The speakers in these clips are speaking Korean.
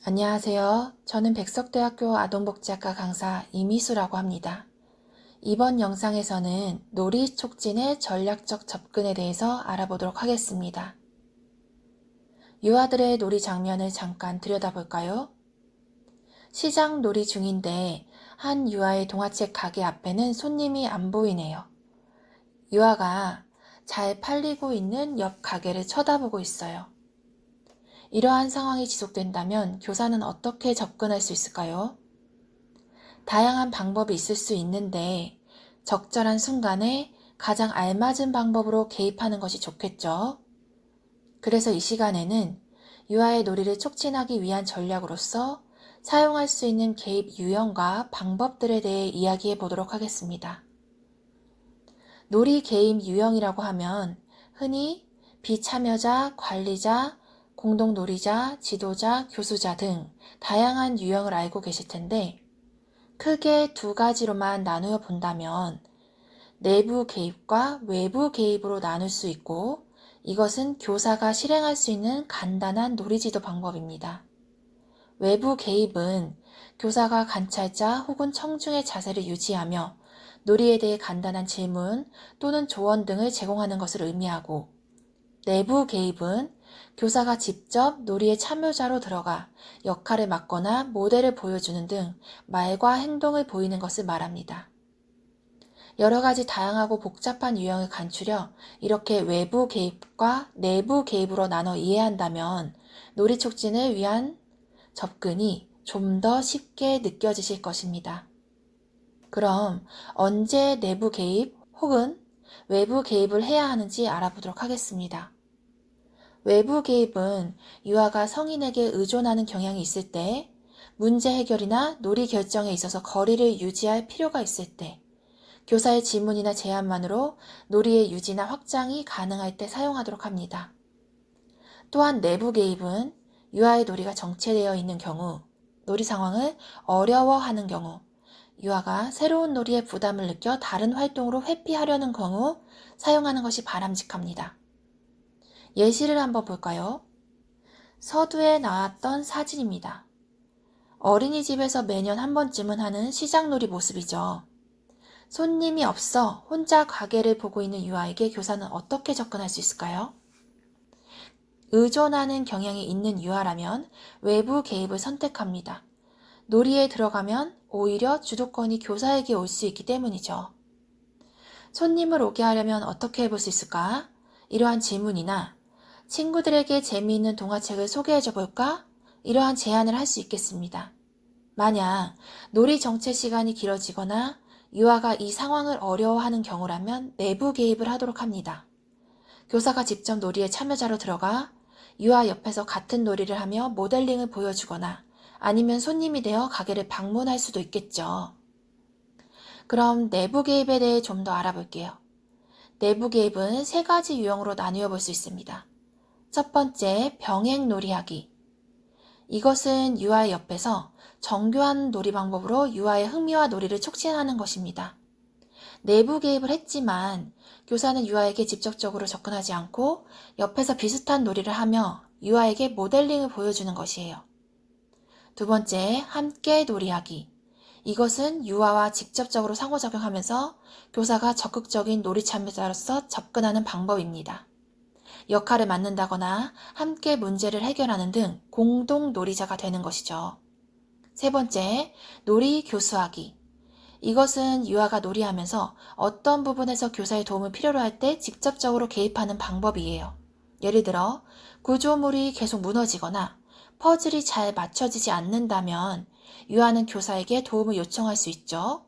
안녕하세요. 저는 백석대학교 아동복지학과 강사 이미수라고 합니다. 이번 영상에서는 놀이 촉진의 전략적 접근에 대해서 알아보도록 하겠습니다. 유아들의 놀이 장면을 잠깐 들여다볼까요? 시장 놀이 중인데 한 유아의 동화책 가게 앞에는 손님이 안 보이네요. 유아가 잘 팔리고 있는 옆 가게를 쳐다보고 있어요. 이러한 상황이 지속된다면 교사는 어떻게 접근할 수 있을까요? 다양한 방법이 있을 수 있는데 적절한 순간에 가장 알맞은 방법으로 개입하는 것이 좋겠죠. 그래서 이 시간에는 유아의 놀이를 촉진하기 위한 전략으로서 사용할 수 있는 개입 유형과 방법들에 대해 이야기해 보도록 하겠습니다. 놀이 개입 유형이라고 하면 흔히 비참여자, 관리자, 공동놀이자, 지도자, 교수자 등 다양한 유형을 알고 계실 텐데 크게 두 가지로만 나누어 본다면 내부 개입과 외부 개입으로 나눌 수 있고 이것은 교사가 실행할 수 있는 간단한 놀이지도 방법입니다. 외부 개입은 교사가 관찰자 혹은 청중의 자세를 유지하며 놀이에 대해 간단한 질문 또는 조언 등을 제공하는 것을 의미하고 내부 개입은 교사가 직접 놀이의 참여자로 들어가 역할을 맡거나 모델을 보여주는 등 말과 행동을 보이는 것을 말합니다. 여러 가지 다양하고 복잡한 유형을 간추려 이렇게 외부 개입과 내부 개입으로 나눠 이해한다면 놀이 촉진을 위한 접근이 좀 더 쉽게 느껴지실 것입니다. 그럼 언제 내부 개입 혹은 외부 개입을 해야 하는지 알아보도록 하겠습니다. 외부 개입은 유아가 성인에게 의존하는 경향이 있을 때, 문제 해결이나 놀이 결정에 있어서 거리를 유지할 필요가 있을 때, 교사의 질문이나 제안만으로 놀이의 유지나 확장이 가능할 때 사용하도록 합니다. 또한 내부 개입은 유아의 놀이가 정체되어 있는 경우, 놀이 상황을 어려워하는 경우, 유아가 새로운 놀이에 부담을 느껴 다른 활동으로 회피하려는 경우 사용하는 것이 바람직합니다. 예시를 한번 볼까요? 서두에 나왔던 사진입니다. 어린이집에서 매년 한 번쯤은 하는 시장놀이 모습이죠. 손님이 없어 혼자 가게를 보고 있는 유아에게 교사는 어떻게 접근할 수 있을까요? 의존하는 경향이 있는 유아라면 외부 개입을 선택합니다. 놀이에 들어가면 오히려 주도권이 교사에게 올 수 있기 때문이죠. 손님을 오게 하려면 어떻게 해볼 수 있을까? 이러한 질문이나 친구들에게 재미있는 동화책을 소개해줘 볼까? 이러한 제안을 할 수 있겠습니다. 만약 놀이 정체 시간이 길어지거나 유아가 이 상황을 어려워하는 경우라면 내부 개입을 하도록 합니다. 교사가 직접 놀이에 참여자로 들어가 유아 옆에서 같은 놀이를 하며 모델링을 보여주거나 아니면 손님이 되어 가게를 방문할 수도 있겠죠. 그럼 내부 개입에 대해 좀 더 알아볼게요. 내부 개입은 세 가지 유형으로 나누어 볼 수 있습니다. 첫 번째, 병행 놀이하기. 이것은 유아의 옆에서 정교한 놀이 방법으로 유아의 흥미와 놀이를 촉진하는 것입니다. 내부 개입을 했지만 교사는 유아에게 직접적으로 접근하지 않고 옆에서 비슷한 놀이를 하며 유아에게 모델링을 보여주는 것이에요. 두 번째, 함께 놀이하기. 이것은 유아와 직접적으로 상호작용하면서 교사가 적극적인 놀이 참여자로서 접근하는 방법입니다. 역할을 맡는다거나 함께 문제를 해결하는 등 공동 놀이자가 되는 것이죠. 세 번째, 놀이 교수하기. 이것은 유아가 놀이하면서 어떤 부분에서 교사의 도움을 필요로 할 때 직접적으로 개입하는 방법이에요. 예를 들어 구조물이 계속 무너지거나 퍼즐이 잘 맞춰지지 않는다면 유아는 교사에게 도움을 요청할 수 있죠.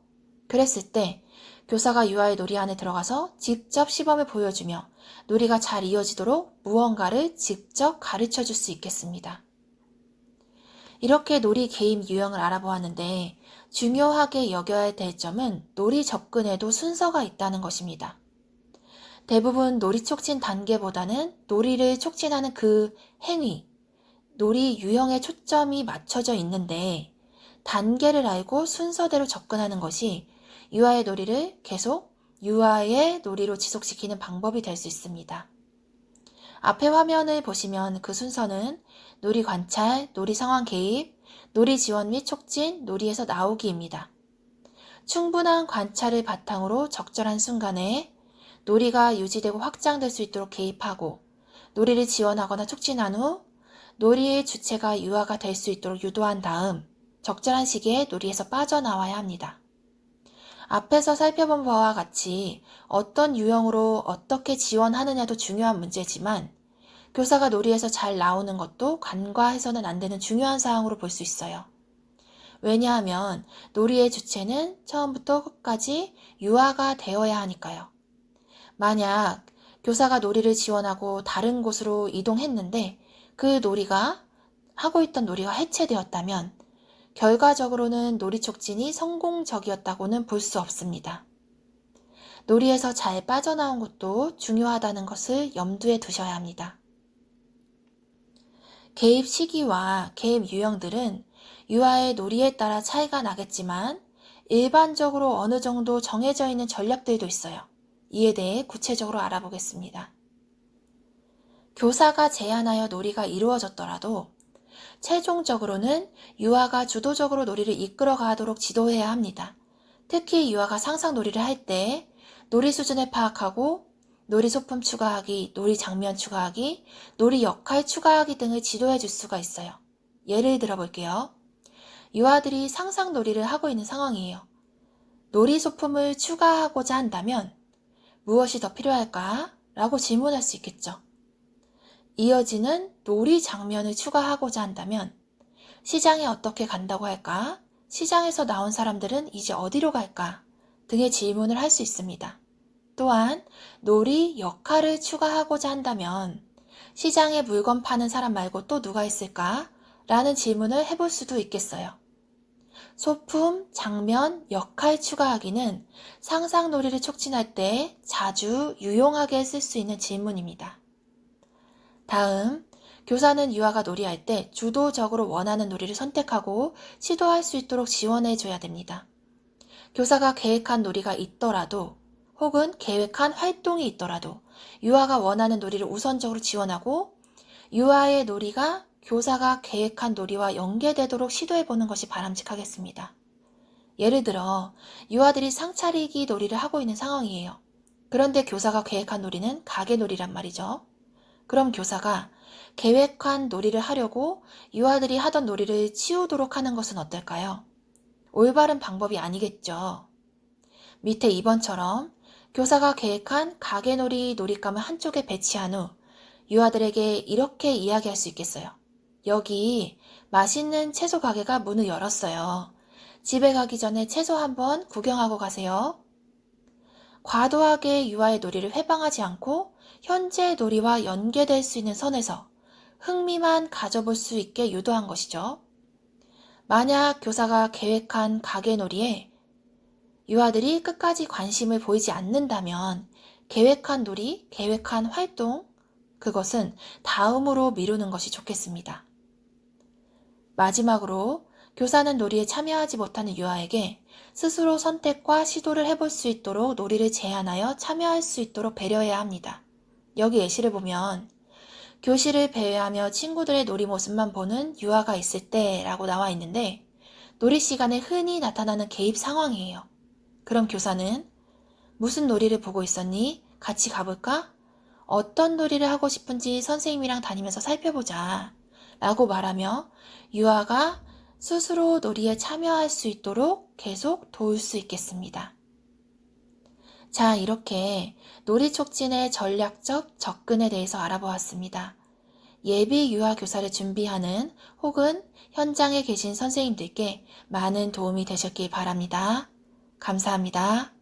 그랬을 때 교사가 유아의 놀이 안에 들어가서 직접 시범을 보여주며 놀이가 잘 이어지도록 무언가를 직접 가르쳐 줄 수 있겠습니다. 이렇게 놀이 개입 유형을 알아보았는데 중요하게 여겨야 될 점은 놀이 접근에도 순서가 있다는 것입니다. 대부분 놀이 촉진 단계보다는 놀이를 촉진하는 그 행위, 놀이 유형에 초점이 맞춰져 있는데 단계를 알고 순서대로 접근하는 것이 유아의 놀이를 계속 유아의 놀이로 지속시키는 방법이 될 수 있습니다. 앞에 화면을 보시면 그 순서는 놀이 관찰, 놀이 상황 개입, 놀이 지원 및 촉진, 놀이에서 나오기입니다. 충분한 관찰을 바탕으로 적절한 순간에 놀이가 유지되고 확장될 수 있도록 개입하고 놀이를 지원하거나 촉진한 후 놀이의 주체가 유아가 될 수 있도록 유도한 다음 적절한 시기에 놀이에서 빠져나와야 합니다. 앞에서 살펴본 바와 같이 어떤 유형으로 어떻게 지원하느냐도 중요한 문제지만 교사가 놀이에서 잘 나오는 것도 간과해서는 안 되는 중요한 사항으로 볼 수 있어요. 왜냐하면 놀이의 주체는 처음부터 끝까지 유아가 되어야 하니까요. 만약 교사가 놀이를 지원하고 다른 곳으로 이동했는데 그 놀이가 하고 있던 놀이가 해체되었다면 결과적으로는 놀이 촉진이 성공적이었다고는 볼 수 없습니다. 놀이에서 잘 빠져나온 것도 중요하다는 것을 염두에 두셔야 합니다. 개입 시기와 개입 유형들은 유아의 놀이에 따라 차이가 나겠지만 일반적으로 어느 정도 정해져 있는 전략들도 있어요. 이에 대해 구체적으로 알아보겠습니다. 교사가 제안하여 놀이가 이루어졌더라도 최종적으로는 유아가 주도적으로 놀이를 이끌어 가도록 지도해야 합니다. 특히 유아가 상상 놀이를 할 때 놀이 수준을 파악하고 놀이 소품 추가하기, 놀이 장면 추가하기, 놀이 역할 추가하기 등을 지도해 줄 수가 있어요. 예를 들어 볼게요. 유아들이 상상 놀이를 하고 있는 상황이에요. 놀이 소품을 추가하고자 한다면 무엇이 더 필요할까? 라고 질문할 수 있겠죠. 이어지는 놀이 장면을 추가하고자 한다면 시장에 어떻게 간다고 할까? 시장에서 나온 사람들은 이제 어디로 갈까? 등의 질문을 할 수 있습니다. 또한 놀이 역할을 추가하고자 한다면 시장에 물건 파는 사람 말고 또 누가 있을까? 라는 질문을 해볼 수도 있겠어요. 소품, 장면, 역할 추가하기는 상상놀이를 촉진할 때 자주 유용하게 쓸 수 있는 질문입니다. 다음, 교사는 유아가 놀이할 때 주도적으로 원하는 놀이를 선택하고 시도할 수 있도록 지원해 줘야 됩니다. 교사가 계획한 놀이가 있더라도 혹은 계획한 활동이 있더라도 유아가 원하는 놀이를 우선적으로 지원하고 유아의 놀이가 교사가 계획한 놀이와 연계되도록 시도해보는 것이 바람직하겠습니다. 예를 들어 유아들이 상차리기 놀이를 하고 있는 상황이에요. 그런데 교사가 계획한 놀이는 가게놀이란 말이죠. 그럼 교사가 계획한 놀이를 하려고 유아들이 하던 놀이를 치우도록 하는 것은 어떨까요? 올바른 방법이 아니겠죠. 밑에 2번처럼 교사가 계획한 가게놀이 놀잇감을 한쪽에 배치한 후 유아들에게 이렇게 이야기할 수 있겠어요. 여기 맛있는 채소 가게가 문을 열었어요. 집에 가기 전에 채소 한번 구경하고 가세요. 과도하게 유아의 놀이를 회방하지 않고 현재 놀이와 연계될 수 있는 선에서 흥미만 가져볼 수 있게 유도한 것이죠. 만약 교사가 계획한 가게놀이에 유아들이 끝까지 관심을 보이지 않는다면 계획한 놀이, 계획한 활동, 그것은 다음으로 미루는 것이 좋겠습니다. 마지막으로 교사는 놀이에 참여하지 못하는 유아에게 스스로 선택과 시도를 해볼 수 있도록 놀이를 제안하여 참여할 수 있도록 배려해야 합니다. 여기 예시를 보면 교실을 배회하며 친구들의 놀이 모습만 보는 유아가 있을 때 라고 나와 있는데 놀이 시간에 흔히 나타나는 개입 상황이에요. 그럼 교사는 무슨 놀이를 보고 있었니? 같이 가볼까? 어떤 놀이를 하고 싶은지 선생님이랑 다니면서 살펴보자 라고 말하며 유아가 스스로 놀이에 참여할 수 있도록 계속 도울 수 있겠습니다. 자, 이렇게 놀이 촉진의 전략적 접근에 대해서 알아보았습니다. 예비 유아 교사를 준비하는 혹은 현장에 계신 선생님들께 많은 도움이 되셨길 바랍니다. 감사합니다.